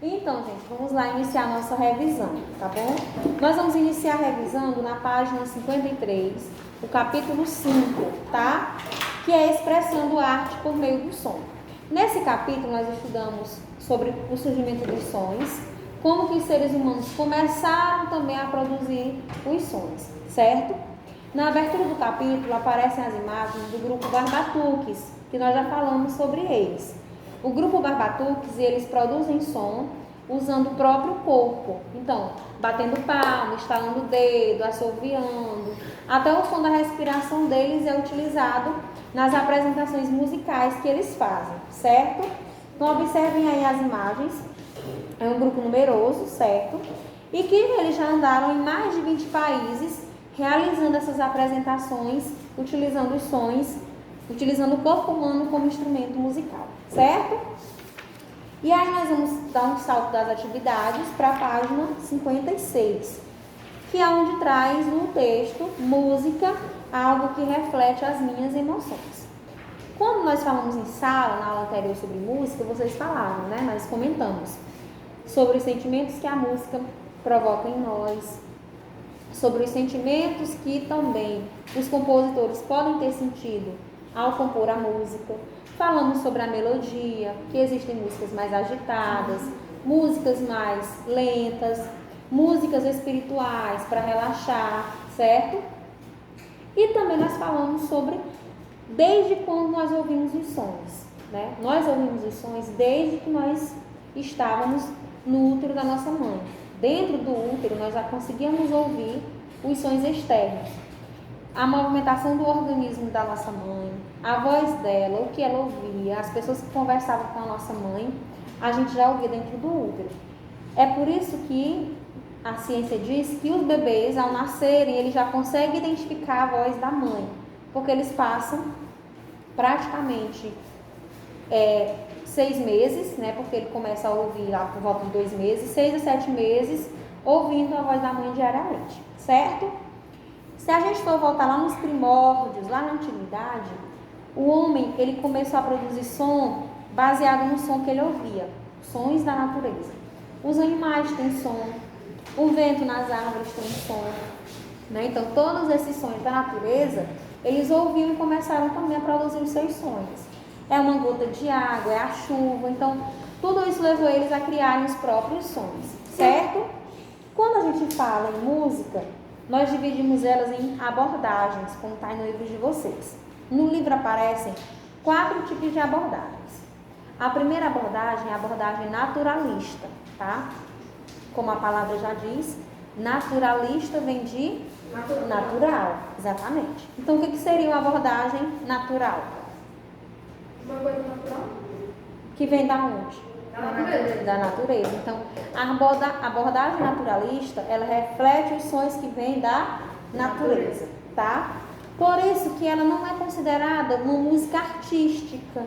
Então, gente, vamos lá iniciar a nossa revisão, tá bom? Nós vamos iniciar revisando na página 53, o capítulo 5, tá? Que é expressando arte por meio do som. Nesse capítulo, nós estudamos sobre o surgimento dos sons, como que os seres humanos começaram também a produzir os sons, certo? Na abertura do capítulo, aparecem as imagens do grupo Barbatuques, que nós já falamos sobre eles. O grupo Barbatuques, eles produzem som usando o próprio corpo. Então, batendo palma, estalando o dedo, assoviando. Até o som da respiração deles é utilizado nas apresentações musicais que eles fazem, certo? Então, observem aí as imagens. É um grupo numeroso, certo? E que eles já andaram em mais de 20 países realizando essas apresentações, utilizando os sons, utilizando o corpo humano como instrumento musical, certo? E aí nós vamos dar um salto das atividades para a página 56, que é onde traz no texto música, algo que reflete as minhas emoções. Quando nós falamos em sala, na aula anterior sobre música, vocês falaram, né? Nós comentamos sobre os sentimentos que a música provoca em nós, sobre os sentimentos que também os compositores podem ter sentido ao compor a música. Falamos sobre a melodia, que existem músicas mais agitadas, músicas mais lentas, músicas espirituais para relaxar, certo? E também nós falamos sobre desde quando nós ouvimos os sons, né? Nós ouvimos os sons desde que nós estávamos no útero da nossa mãe. Dentro do útero nós já conseguíamos ouvir os sons externos. A movimentação do organismo da nossa mãe, a voz dela, o que ela ouvia, as pessoas que conversavam com a nossa mãe, a gente já ouvia dentro do útero. É por isso que a ciência diz que os bebês, ao nascerem, eles já conseguem identificar a voz da mãe, porque eles passam praticamente 6 meses, né? Porque ele começa a ouvir lá por volta de 2 meses, 6 a 7 meses, ouvindo a voz da mãe diariamente, certo? Se a gente for voltar lá nos primórdios, lá na antiguidade, o homem, ele começou a produzir som baseado no som que ele ouvia, sons da natureza. Os animais têm som, o vento nas árvores tem som, né? Então, todos esses sons da natureza, eles ouviam e começaram também a produzir os seus sons. É uma gota de água, é a chuva, então, tudo isso levou eles a criarem os próprios sons, certo? Quando a gente fala em música, nós dividimos elas em abordagens, como está aí no livro de vocês. No livro aparecem 4 tipos de abordagens. A primeira abordagem é a abordagem naturalista, tá? Como a palavra já diz, naturalista vem de natural, exatamente. Então, o que seria uma abordagem natural? Uma coisa natural? Que vem da onde? Da natureza. Da natureza. Então, a abordagem naturalista, ela reflete os sons que vêm da natureza, tá? Por isso que ela não é considerada uma música artística,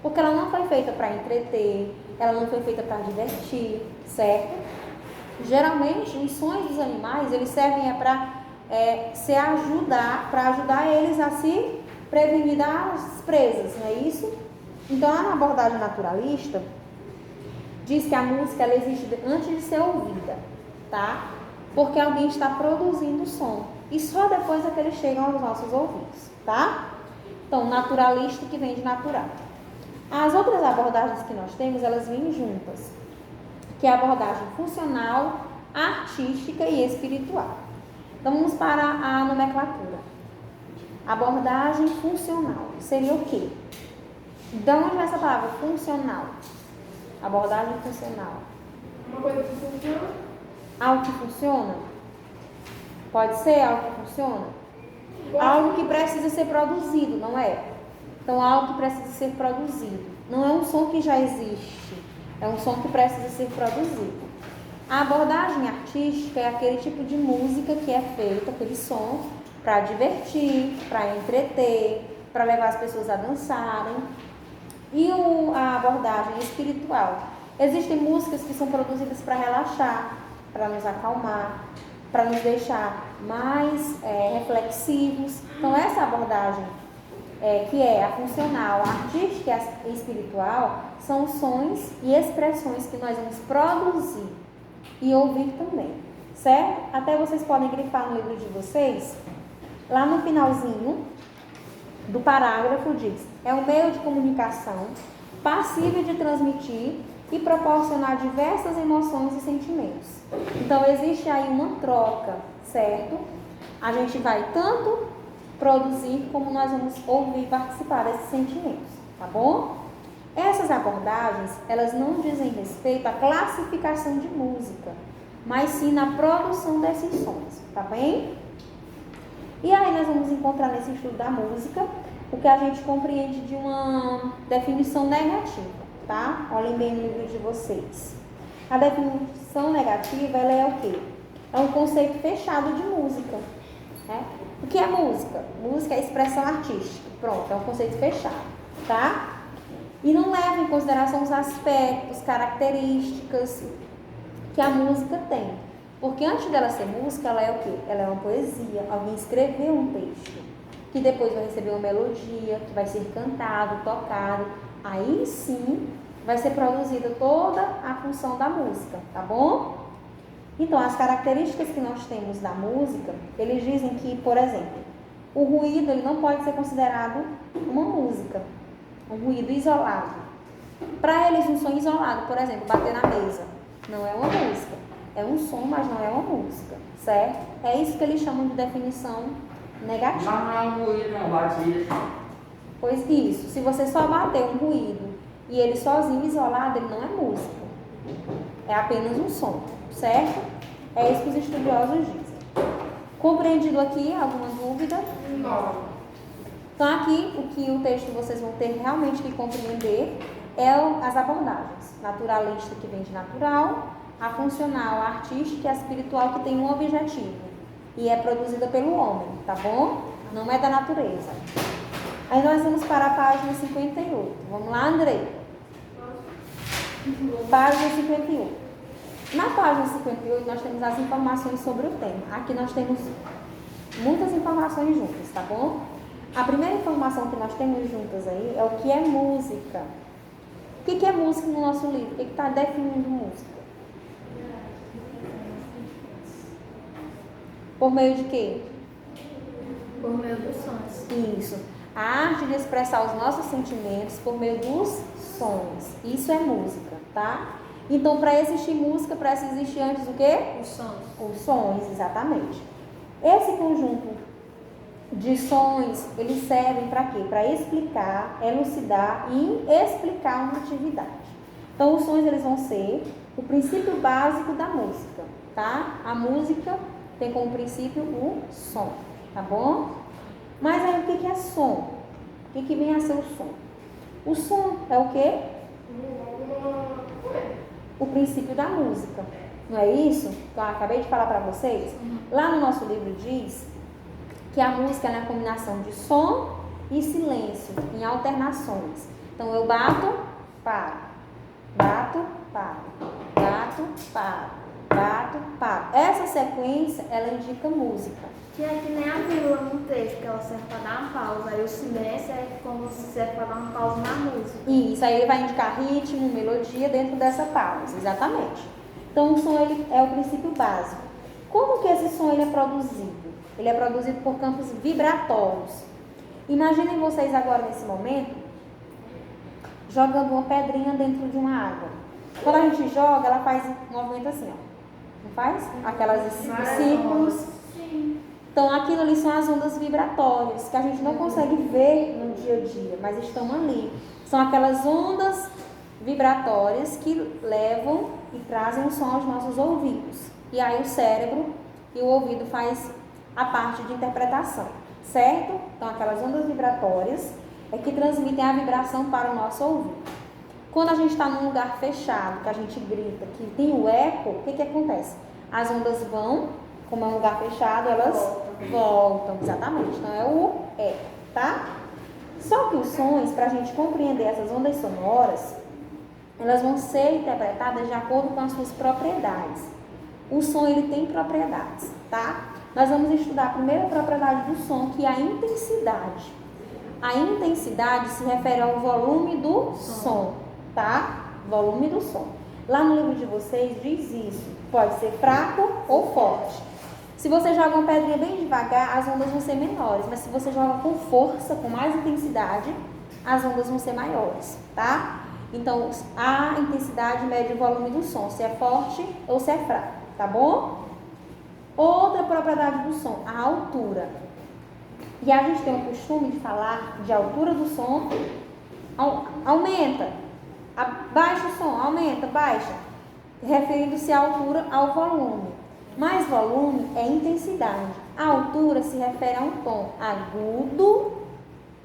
porque ela não foi feita para entreter, ela não foi feita para divertir, certo? Geralmente, os sons dos animais, eles servem para ajudar eles a se prevenir das presas, não é isso? Então, a abordagem naturalista diz que a música ela existe antes de ser ouvida, tá? Porque alguém está produzindo som. E só depois é que eles chegam aos nossos ouvidos, tá? Então, naturalista que vem de natural. As outras abordagens que nós temos, elas vêm juntas, que é a abordagem funcional, artística e espiritual. Então, vamos para a nomenclatura. Abordagem funcional seria o quê? De onde vem essa palavra funcional? Abordagem funcional. Uma coisa que funciona? Algo que funciona? Pode ser algo que funciona? Algo que precisa ser produzido, não é? Então, algo que precisa ser produzido. Não é um som que já existe, é um som que precisa ser produzido. A abordagem artística é aquele tipo de música que é feita, aquele som, para divertir, para entreter, para levar as pessoas a dançarem. E a abordagem espiritual. Existem músicas que são produzidas para relaxar, para nos acalmar, para nos deixar mais reflexivos. Então, essa abordagem que é a funcional, a artística e a espiritual, são os sons e expressões que nós vamos produzir e ouvir também, certo? Até vocês podem grifar no livro de vocês, lá no finalzinho do parágrafo diz: é um meio de comunicação passível de transmitir e proporcionar diversas emoções e sentimentos. Então existe aí uma troca, certo? A gente vai tanto produzir como nós vamos ouvir e participar desses sentimentos, tá bom? Essas abordagens, elas não dizem respeito à classificação de música, mas sim na produção desses sons, tá bem? E aí nós vamos encontrar nesse estudo da música o que a gente compreende de uma definição negativa, tá? Olhem bem no livro de vocês. A definição negativa, ela é o quê? É um conceito fechado de música, né? O que é música? Música é expressão artística. Pronto, é um conceito fechado, tá? E não leva em consideração os aspectos, características que a música tem. Porque antes dela ser música, ela é o quê? Ela é uma poesia. Alguém escreveu um texto, que depois vai receber uma melodia, que vai ser cantado, tocado. Aí sim vai ser produzida toda a função da música, tá bom? Então, as características que nós temos da música, eles dizem que, por exemplo, o ruído ele não pode ser considerado uma música, um ruído isolado. Para eles, um som isolado, por exemplo, bater na mesa, não é uma música. É um som, mas não é uma música, certo? É isso que eles chamam de definição negativa. Não é um ruído, não, batida. Pois isso, se você só bater um ruído e ele sozinho, isolado, ele não é música. É apenas um som, certo? É isso que os estudiosos dizem. Compreendido aqui? Alguma dúvida? Não. Então aqui, o que o texto vocês vão ter realmente que compreender é as abordagens. Naturalista, que vem de natural, a funcional, a artística e a espiritual, que tem um objetivo. E é produzida pelo homem, tá bom? Não é da natureza. Aí nós vamos para a página 58. Vamos lá, Andrei? Página 58. Na página 58, nós temos as informações sobre o tema. Aqui nós temos muitas informações juntas, tá bom? A primeira informação que nós temos juntas aí é o que é música. O que é música no nosso livro? O que está definindo música? Por meio de quê? Por meio dos sons. Isso. A arte de expressar os nossos sentimentos por meio dos sons. Isso é música, tá? Então, para existir música, precisa existir antes o quê? Os sons. Os sons, exatamente. Esse conjunto de sons, eles servem para quê? Para explicar, elucidar e explicar uma atividade. Então, os sons, eles vão ser o princípio básico da música, tá? A música tem como princípio o som, tá bom? Mas aí, o que é som? O que vem a ser o som? O som é o quê? O princípio da música. Não é isso? Então, eu acabei de falar para vocês. Lá no nosso livro diz que a música é uma combinação de som e silêncio, em alternações. Então, eu bato, paro. Bato, paro. Bato, paro. Bato, paro. Essa sequência, ela indica música. Que é que nem a vírgula no texto, que ela serve para dar uma pausa. Aí o silêncio é como se serve para dar uma pausa na música. Isso, aí ele vai indicar ritmo, melodia dentro dessa pausa, exatamente. Então, o som ele é o princípio básico. Como que esse som ele é produzido? Ele é produzido por campos vibratórios. Imaginem vocês agora, nesse momento, jogando uma pedrinha dentro de uma água. Quando a gente joga, ela faz um movimento assim, ó. Não faz? Aquelas círculos. Então, aquilo ali são as ondas vibratórias, que a gente não consegue ver no dia a dia, mas estão ali. São aquelas ondas vibratórias que levam e trazem o som aos nossos ouvidos. E aí o cérebro e o ouvido faz a parte de interpretação, certo? Então, aquelas ondas vibratórias é que transmitem a vibração para o nosso ouvido. Quando a gente está num lugar fechado, que a gente grita, que tem o eco, o que acontece? As ondas vão, como é um lugar fechado, elas voltam, exatamente. Então, é o eco, tá? Só que os sons, para a gente compreender essas ondas sonoras, elas vão ser interpretadas de acordo com as suas propriedades. O som, ele tem propriedades, tá? Nós vamos estudar a primeira propriedade do som, que é a intensidade. A intensidade se refere ao volume do som, tá? Volume do som. Lá no livro de vocês diz isso. Pode ser fraco ou forte. Se você joga uma pedrinha bem devagar, as ondas vão ser menores. Mas se você joga com força, com mais intensidade, as ondas vão ser maiores, tá? Então, a intensidade mede o volume do som, se é forte ou se é fraco, tá bom? Outra propriedade do som, a altura. E a gente tem o costume de falar de altura do som, aumenta, baixa o som, aumenta, baixa, referindo-se à altura ao volume. Mas volume é intensidade. A altura se refere a um tom agudo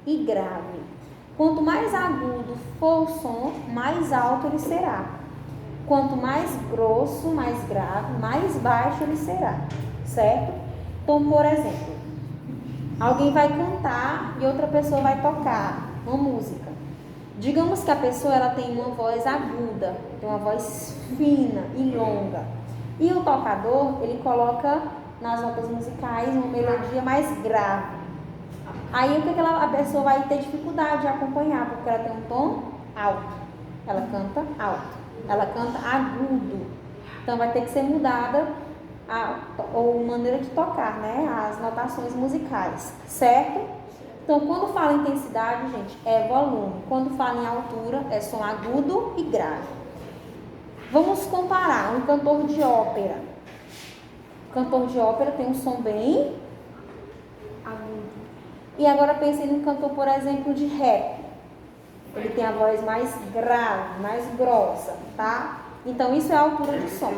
e grave. Quanto mais agudo for o som, mais alto ele será. Quanto mais grosso, mais grave, mais baixo ele será, certo? Então, por exemplo, alguém vai cantar e outra pessoa vai tocar uma música. Digamos que a pessoa ela tem uma voz aguda, tem uma voz fina e longa. E o tocador, ele coloca nas notas musicais uma melodia mais grave. Aí o que a pessoa vai ter dificuldade de acompanhar, porque ela tem um tom alto. Ela canta alto. Ela canta agudo. Então vai ter que ser mudada a maneira de tocar, né? As notações musicais, certo? Então quando fala em intensidade, gente, é volume. Quando fala em altura, é som agudo e grave. Vamos comparar um cantor de ópera. O cantor de ópera tem um som bem agudo. E agora pense num cantor, por exemplo, de rap. Ele tem a voz mais grave, mais grossa, tá? Então, isso é a altura de som.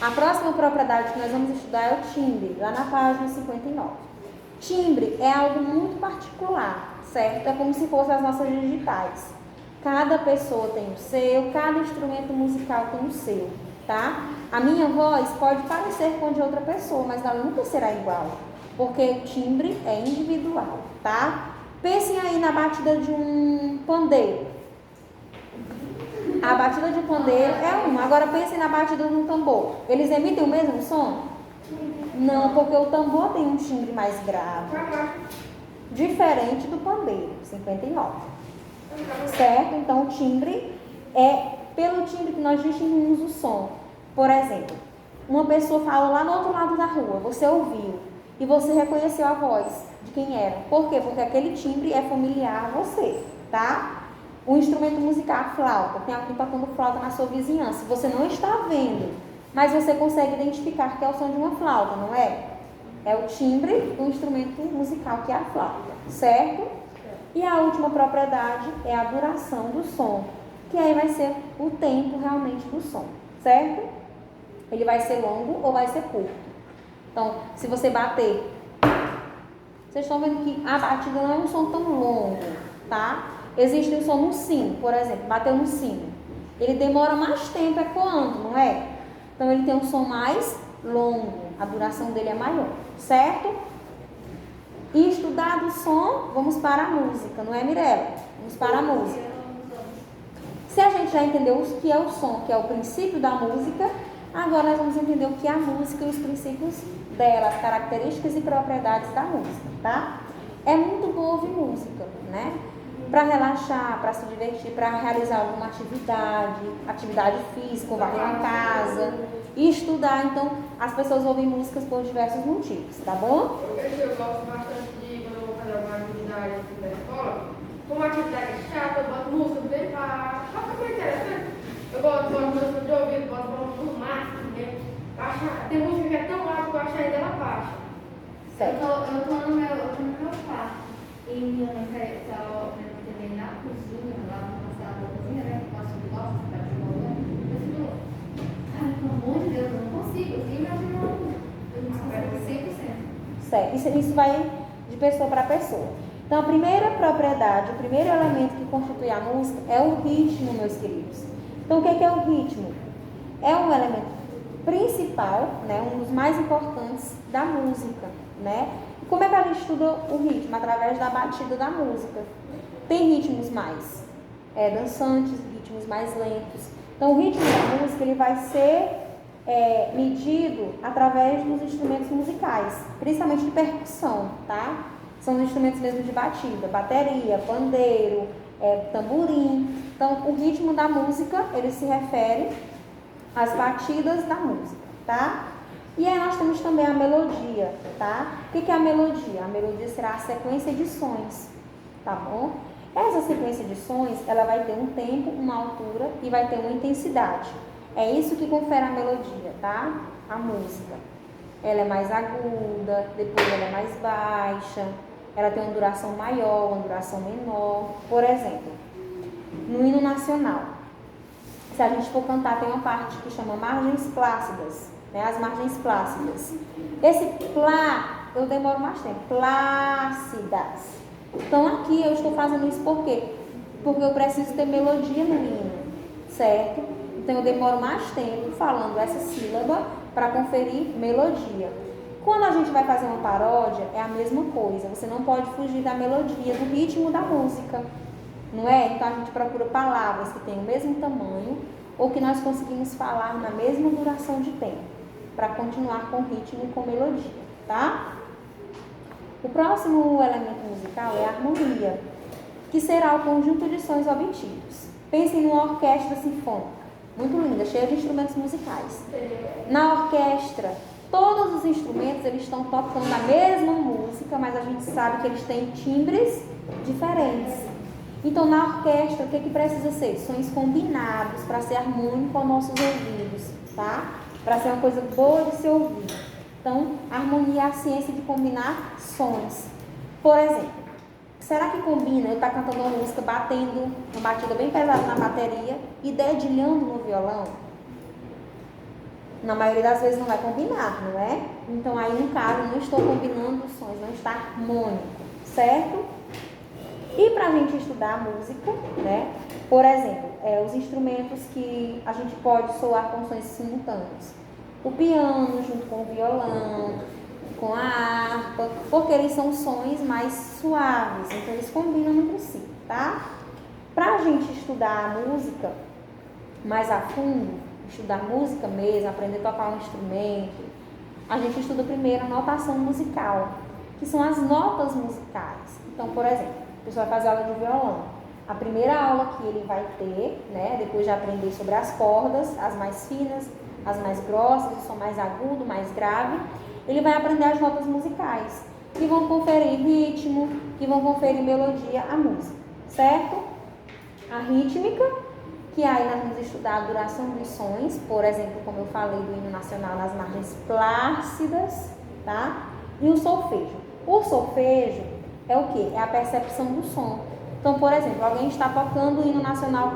A próxima propriedade que nós vamos estudar é o timbre, lá na página 59. Timbre é algo muito particular, certo? É como se fossem as nossas digitais. Cada pessoa tem o seu, cada instrumento musical tem o seu, tá? A minha voz pode parecer com a de outra pessoa, mas ela nunca será igual, porque o timbre é individual, tá? Pensem aí na batida de um pandeiro. A batida de pandeiro é uma. Agora pensem na batida de um tambor. Eles emitem o mesmo som? Não, porque o tambor tem um timbre mais grave, diferente do pandeiro, 59. Certo? Então, o timbre é pelo timbre que nós distinguimos o som. Por exemplo, uma pessoa fala lá no outro lado da rua, você ouviu e você reconheceu a voz de quem era. Por quê? Porque aquele timbre é familiar a você, tá? O instrumento musical, a flauta, tem alguém tocando flauta na sua vizinhança. Você não está vendo, mas você consegue identificar que é o som de uma flauta, não é? É o timbre do instrumento musical que é a flauta, certo? E a última propriedade é a duração do som, que aí vai ser o tempo realmente do som, certo? Ele vai ser longo ou vai ser curto. Então, se você bater, vocês estão vendo que a batida não é um som tão longo, tá? Existe um som no sino, por exemplo, bateu no sino. Ele demora mais tempo ecoando, não é? Então, ele tem um som mais longo, a duração dele é maior, certo? E estudado o som, vamos para a música, não é, Mirella? Vamos para a música. Se a gente já entendeu o que é o som, que é o princípio da música, agora nós vamos entender o que é a música e os princípios dela, as características e propriedades da música, tá? É muito bom ouvir música, né? Para relaxar, para se divertir, para realizar alguma atividade física, varrer uma casa e estudar. Então, as pessoas ouvem músicas por diversos motivos, tá bom? Eu gosto bastante de, quando eu vou fazer uma atividade da escola, como uma atividade chata, eu boto música bem para ficar bem interessante. Eu boto música de ouvido, boto volume no máximo, né? Tem música que é tão alta que eu acho ainda ela baixa. Certo. Eu tô no meu quarto. E minha mãe tá também na cozinha, lá no passado da cozinha, né? Eu faço de gosto, tá de bola. Eu fico, ai, pelo amor de Deus, eu não consigo. Eu não consigo 100%. Certo. Isso vai de pessoa para pessoa. Então, a primeira propriedade, o primeiro elemento que constitui a música é o ritmo, meus queridos. Então, o que é o ritmo? É um elemento principal, né? Um dos mais importantes da música, né? E como é que a gente estuda o ritmo? Através da batida da música. Tem ritmos mais dançantes, ritmos mais lentos. Então, o ritmo da música ele vai ser medido através dos instrumentos musicais, principalmente de percussão, tá? São os instrumentos mesmo de batida, bateria, pandeiro, tamborim. Então, o ritmo da música, ele se refere às batidas da música, tá? E aí nós temos também a melodia, tá? O que é a melodia? A melodia será a sequência de sons, tá bom? Essa sequência de sons, ela vai ter um tempo, uma altura e vai ter uma intensidade. É isso que confere a melodia, tá? A música. Ela é mais aguda, depois ela é mais baixa, ela tem uma duração maior, uma duração menor. Por exemplo, no hino nacional, se a gente for cantar, tem uma parte que chama margens plácidas, né? As margens plácidas. Esse plá, eu demoro mais tempo. Plácidas. Então aqui eu estou fazendo isso por quê? Porque eu preciso ter melodia no hino, certo? Então eu demoro mais tempo falando essa sílaba para conferir melodia. Quando a gente vai fazer uma paródia, é a mesma coisa. Você não pode fugir da melodia, do ritmo da música, não é? Então a gente procura palavras que tenham o mesmo tamanho ou que nós conseguimos falar na mesma duração de tempo, para continuar com ritmo e com melodia, tá? O próximo elemento musical é a harmonia, que será o conjunto de sons obtidos. Pensem numa orquestra sinfônica, muito linda, cheia de instrumentos musicais. Na orquestra, todos os instrumentos eles estão tocando a mesma música, mas a gente sabe que eles têm timbres diferentes. Então, na orquestra, o que precisa ser? Sons combinados para ser harmônico aos nossos ouvidos, tá? Para ser uma coisa boa de se ouvir. Então, a harmonia é a ciência de combinar sons. Por exemplo, será que combina eu estar cantando uma música batendo uma batida bem pesada na bateria e dedilhando no violão? Na maioria das vezes não vai combinar, não é? Então, aí no caso, não estou combinando os sons, não está harmônico, certo? E para a gente estudar música, né? Por exemplo, os instrumentos que a gente pode soar com sons simultâneos. O piano junto com o violão, com a harpa, porque eles são sons mais suaves, então eles combinam entre si, tá? Para a gente estudar a música mais a fundo, estudar música mesmo, aprender a tocar um instrumento, a gente estuda primeiro a notação musical, que são as notas musicais. Então, por exemplo, a pessoa vai fazer aula de violão. A primeira aula que ele vai ter, né, depois de aprender sobre as cordas, as mais finas, as mais grossas, o som mais agudo, mais grave, ele vai aprender as notas musicais, que vão conferir ritmo, que vão conferir melodia à música, certo? A rítmica, que aí nós vamos estudar a duração dos sons, por exemplo, como eu falei do hino nacional nas margens plácidas, tá? E o solfejo. O solfejo é o quê? É a percepção do som. Então, por exemplo, alguém está tocando o hino nacional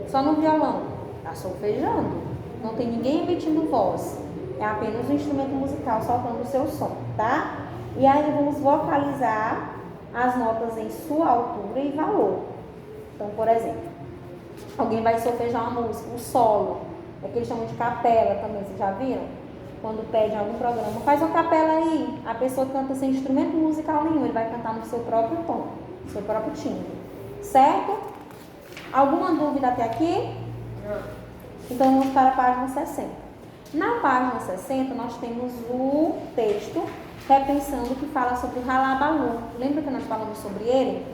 só no violão, está solfejando. Não tem ninguém emitindo voz. É apenas um instrumento musical soltando o seu som, tá? E aí vamos vocalizar as notas em sua altura e valor. Então, por exemplo, alguém vai solfejar uma música, um solo. É que eles chamam de capela também, vocês já viram? Quando pede em algum programa, faz uma capela aí. A pessoa canta sem instrumento musical nenhum, ele vai cantar no seu próprio tom, no seu próprio timbre. Certo? Alguma dúvida até aqui? Não. Então, vamos para a página 60. Na página 60, nós temos o texto Repensando, que fala sobre o Ralabalu. Lembra que nós falamos sobre ele?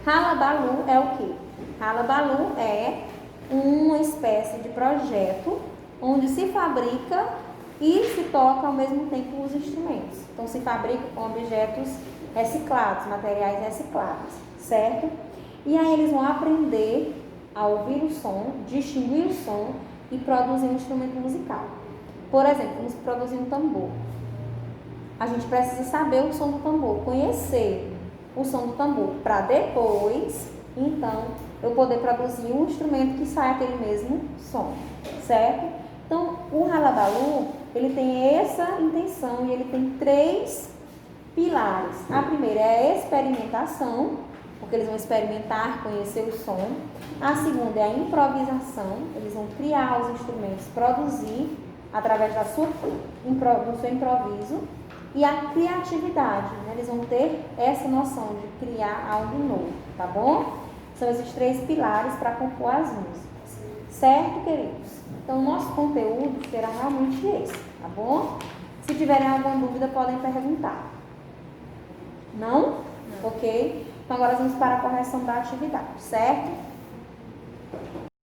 Ralabalu é o quê? Ralabalu é uma espécie de projeto onde se fabrica e se toca ao mesmo tempo os instrumentos. Então, se fabrica com objetos reciclados, materiais reciclados, certo? E aí eles vão aprender a ouvir o som, distinguir o som e produzir um instrumento musical. Por exemplo, vamos produzir um tambor. A gente precisa saber o som do tambor, conhecer o som do tambor, para depois, então, eu poder produzir um instrumento que saia aquele mesmo som, certo? Então, o Ralabalu, ele tem essa intenção e ele tem 3 pilares. A primeira é a experimentação, porque eles vão experimentar, conhecer o som. A segunda é a improvisação, eles vão criar os instrumentos, produzir através do seu improviso. E a criatividade, né? Eles vão ter essa noção de criar algo novo, tá bom? São esses 3 pilares para compor as músicas, certo, queridos? Então, o nosso conteúdo será realmente esse, tá bom? Se tiverem alguma dúvida, podem perguntar. Não? Ok? Então agora vamos para a correção da atividade, certo?